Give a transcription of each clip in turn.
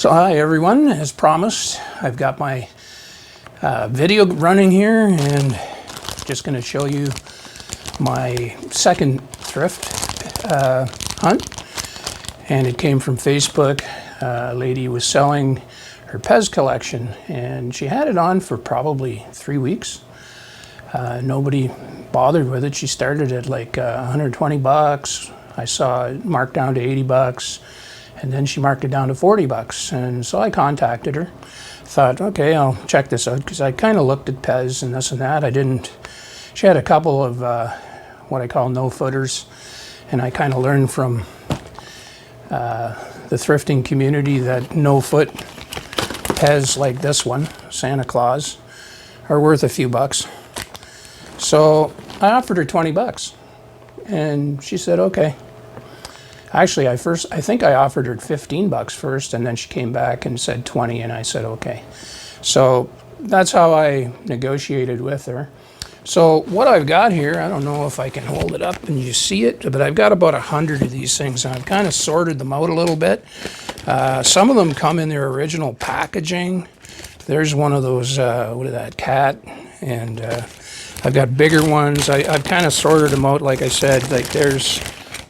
So hi everyone, as promised, I've got my video running here and just going to show you my second thrift hunt. And it came from Facebook. A lady was selling her PEZ collection and she had it on for probably 3 weeks. Nobody bothered with it. She started at like 120 bucks. I saw it marked down to 80 bucks. And then she marked it down to 40 bucks. And so I contacted her. Thought, okay, I'll check this out, because I kind of looked at PEZ and this and that. She had a couple of what I call no-footers. And I kind of learned from the thrifting community that no-foot PEZ like this one, Santa Claus, are worth a few bucks. So I offered her 20 bucks. And she said, okay. Actually, I think I offered her 15 bucks first, and then she came back and said 20, and I said, okay. So that's how I negotiated with her. So what I've got here, I don't know if I can hold it up and you see it, but I've got about 100 of these things, and I've kind of sorted them out a little bit. Some of them come in their original packaging. There's one of those, what is that, cat, and I've got bigger ones. I've kind of sorted them out, like I said. Like there's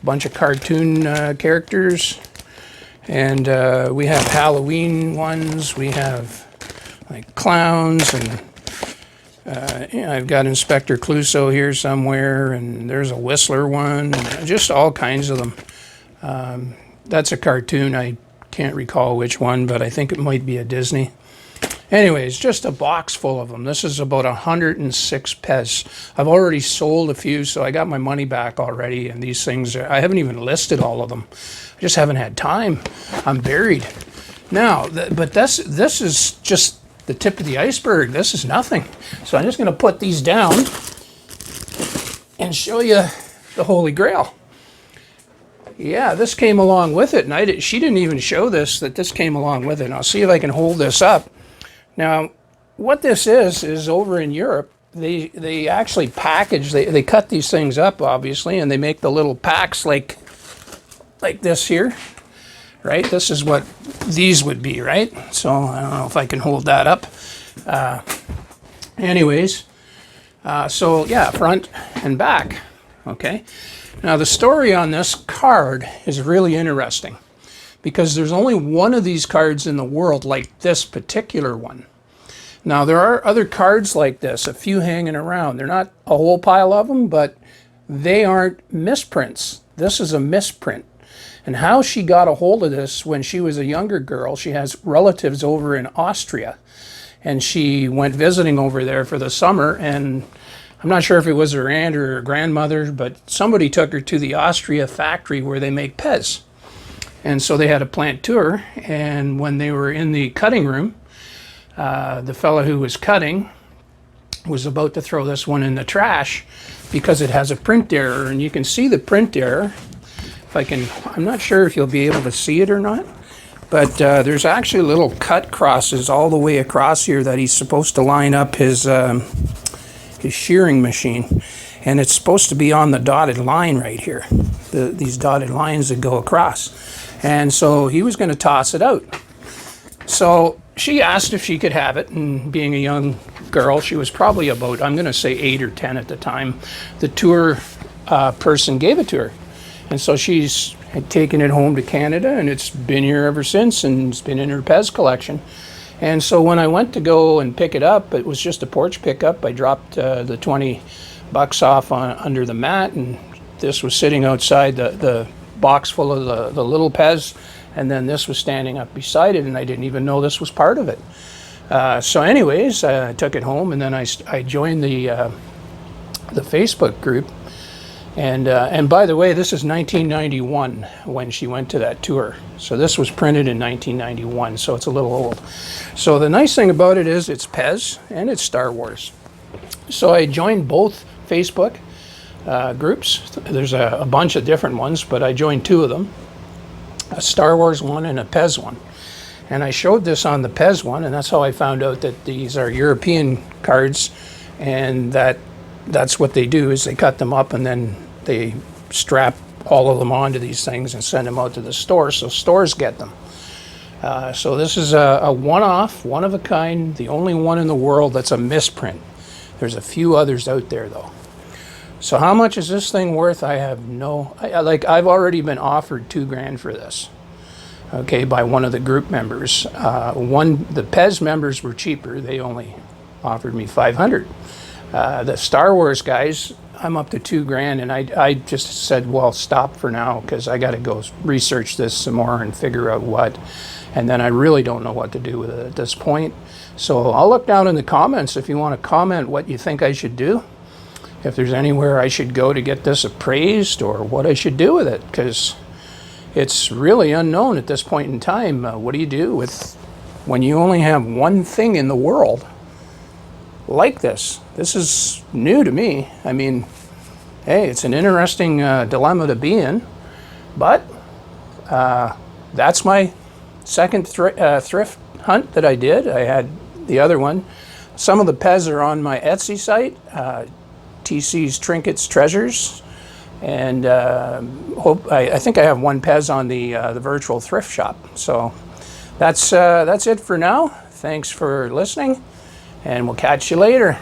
bunch of cartoon characters, and we have Halloween ones, we have like clowns, and I've got Inspector Clouseau here somewhere, and there's a Whistler one, and just all kinds of them. That's a cartoon, I can't recall which one, but I think it might be a Disney. Anyways, just a box full of them. This is about 106 PEZ. I've already sold a few, so I got my money back already. And these things, I haven't even listed all of them. I just haven't had time. I'm buried. Now, but this is just the tip of the iceberg. This is nothing. So I'm just going to put these down and show you the Holy Grail. Yeah, this came along with it, and she didn't even show this, that this came along with it. And I'll see if I can hold this up. Now, what this is over in Europe, they actually package, they cut these things up, obviously, and they make the little packs like this here, right? This is what these would be, right? So I don't know if I can hold that up. Anyways, so yeah, front and back, okay? Now, the story on this card is really interesting, because there's only one of these cards in the world like this particular one. Now, there are other cards like this, a few hanging around. They're not a whole pile of them, but they aren't misprints. This is a misprint. And how she got a hold of this when she was a younger girl, she has relatives over in Austria, and she went visiting over there for the summer, and I'm not sure if it was her aunt or her grandmother, but somebody took her to the Austria factory where they make PEZ. And so they had a plant tour, and when they were in the cutting room, the fellow who was cutting was about to throw this one in the trash because it has a print error, and you can see the print error. If I can, I'm not sure if you'll be able to see it or not, but there's actually little cut crosses all the way across here that he's supposed to line up his shearing machine, and it's supposed to be on the dotted line right here, these dotted lines that go across. And so he was going to toss it out. So she asked if she could have it, and being a young girl, she was probably about, I'm going to say 8 or 10 at the time, the tour person gave it to her. And so she's had taken it home to Canada, and it's been here ever since, and it's been in her PEZ collection. And so when I went to go and pick it up, it was just a porch pickup. I dropped the 20 bucks off under the mat, and this was sitting outside the box full of the little PEZ, and then this was standing up beside it, and I didn't even know this was part of it. So anyways, I took it home, and then I joined the Facebook group. And by the way, this is 1991 when she went to that tour. So this was printed in 1991, so it's a little old. So the nice thing about it is it's PEZ and it's Star Wars. So I joined both Facebook groups. There's a bunch of different ones, but I joined 2 of them, a Star Wars one and a PEZ one. And I showed this on the PEZ one, and that's how I found out that these are European cards, and that's what they do, is they cut them up and then they strap all of them onto these things and send them out to the store, so stores get them. So this is a one-off, one-of-a-kind, the only one in the world that's a misprint. There's a few others out there though. So how much is this thing worth? I have no, I've already been offered $2,000 for this. Okay, by one of the group members. The PEZ members were cheaper. They only offered me 500. The Star Wars guys, I'm up to $2,000, and I just said, well, stop for now, because I got to go research this some more and figure out what. And then I really don't know what to do with it at this point. So I'll look down in the comments if you want to comment what you think I should do. If there's anywhere I should go to get this appraised, or what I should do with it, because it's really unknown at this point in time. What do you do when you only have one thing in the world like this? This is new to me. I mean, hey, it's an interesting dilemma to be in, but that's my second thrift hunt that I did. I had the other one. Some of the PEZ are on my Etsy site, TC's Trinkets Treasures. And I think I have one PEZ on the virtual thrift shop. So that's it for now. Thanks for listening, and we'll catch you later.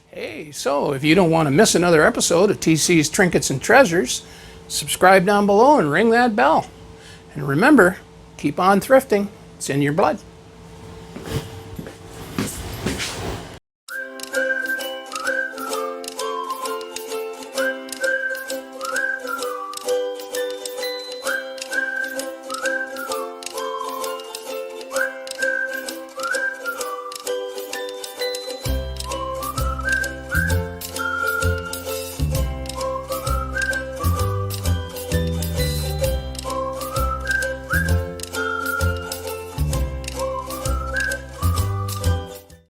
Hey, so if you don't want to miss another episode of TC's Trinkets and Treasures, subscribe down below and ring that bell. And remember, keep on thrifting. It's in your blood.